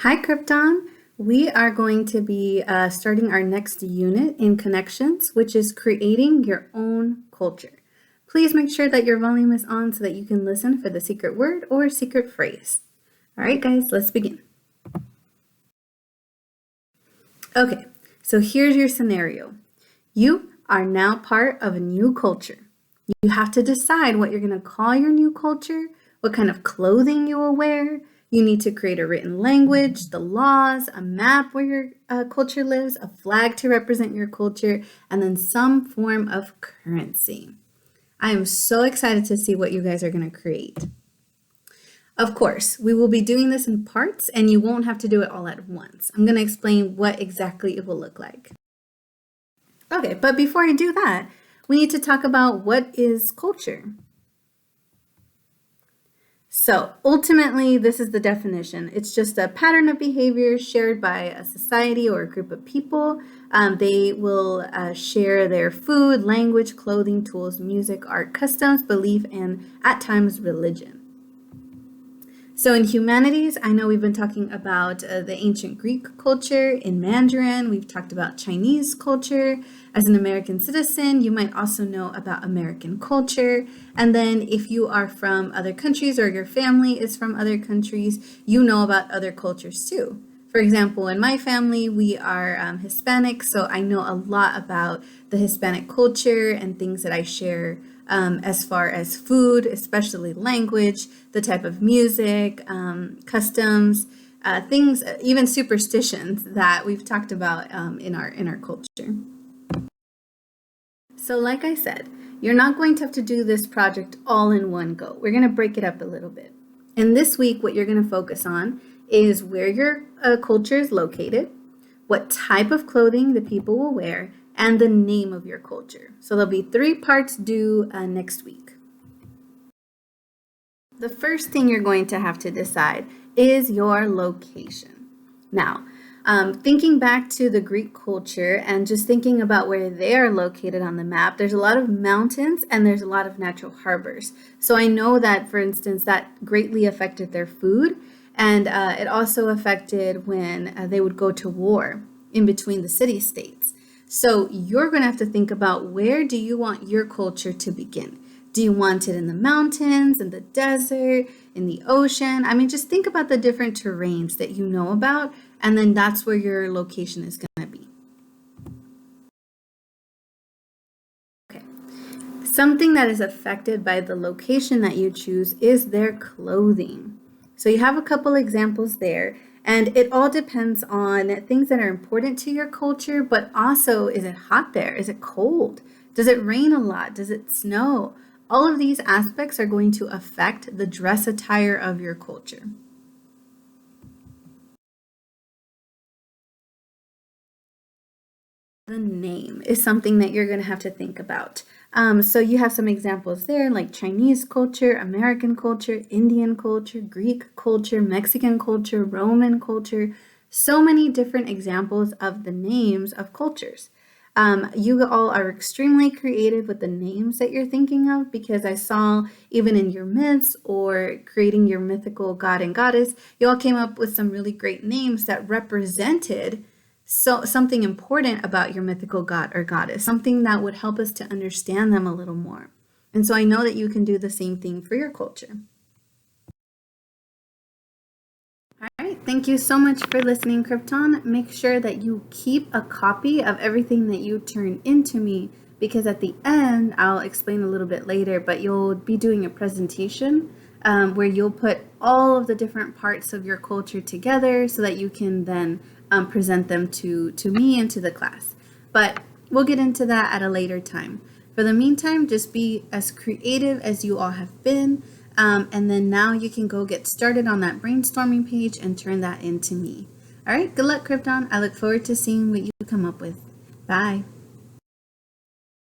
Hi, Krypton. We are going to be starting our next unit in connections, which is creating your own culture. Please make sure that your volume is on so that you can listen for the secret word or secret phrase. All right, guys, let's begin. Okay, so here's your scenario. You are now part of a new culture. You have to decide what you're going to call your new culture, what kind of clothing you will wear. You need to create a written language, the laws, a map where your culture lives, a flag to represent your culture, and then some form of currency. I am so excited to see what you guys are going to create. Of course, we will be doing this in parts and you won't have to do it all at once. I'm going to explain what exactly it will look like. Okay, but before I do that, we need to talk about what is culture. So ultimately, this is the definition. It's just a pattern of behavior shared by a society or a group of people. They will share their food, language, clothing, tools, music, art, customs, belief, and at times religion. So in humanities, I know we've been talking about the ancient Greek culture. In Mandarin, we've talked about Chinese culture. As an American citizen, you might also know about American culture. And then if you are from other countries or your family is from other countries, you know about other cultures too. For example, in my family, we are Hispanic, so I know a lot about the Hispanic culture and things that I share as far as food, especially language, the type of music, customs, things, even superstitions that we've talked about in our culture. So like I said, you're not going to have to do this project all in one go. We're going to break it up a little bit. And this week, what you're going to focus on is where your culture is located, what type of clothing the people will wear, and the name of your culture. So there'll be 3 parts due next week. The first thing you're going to have to decide is your location. Now, thinking back to the Greek culture and just thinking about where they are located on the map, there's a lot of mountains and there's a lot of natural harbors. So I know that, for instance, that greatly affected their food, and it also affected when they would go to war in between the city-states. So you're going to have to think about, where do you want your culture to begin? Do you want it in the mountains, in the desert, in the ocean? I mean, just think about the different terrains that you know about, and then that's where your location is going to be. Okay. Something that is affected by the location that you choose is their clothing. So you have a couple examples there. And it all depends on things that are important to your culture, but also, is it hot there? Is it cold? Does it rain a lot? Does it snow? All of these aspects are going to affect the dress attire of your culture. The name is something that you're going to have to think about. So you have some examples there, like Chinese culture, American culture, Indian culture, Greek culture, Mexican culture, Roman culture. So many different examples of the names of cultures. You all are extremely creative with the names that you're thinking of, because I saw even in your myths or creating your mythical god and goddess, you all came up with some really great names that represented something important about your mythical god or goddess, something that would help us to understand them a little more. And so I know that you can do the same thing for your culture. All right, thank you so much for listening, Krypton. Make sure that you keep a copy of everything that you turn into me, because at the end, I'll explain a little bit later, but you'll be doing a presentation where you'll put all of the different parts of your culture together so that you can then present them to me and to the class. But we'll get into that at a later time. For the meantime, just be as creative as you all have been. And then now you can go get started on that brainstorming page and turn that into me. All right, good luck, Krypton. I look forward to seeing what you come up with. Bye.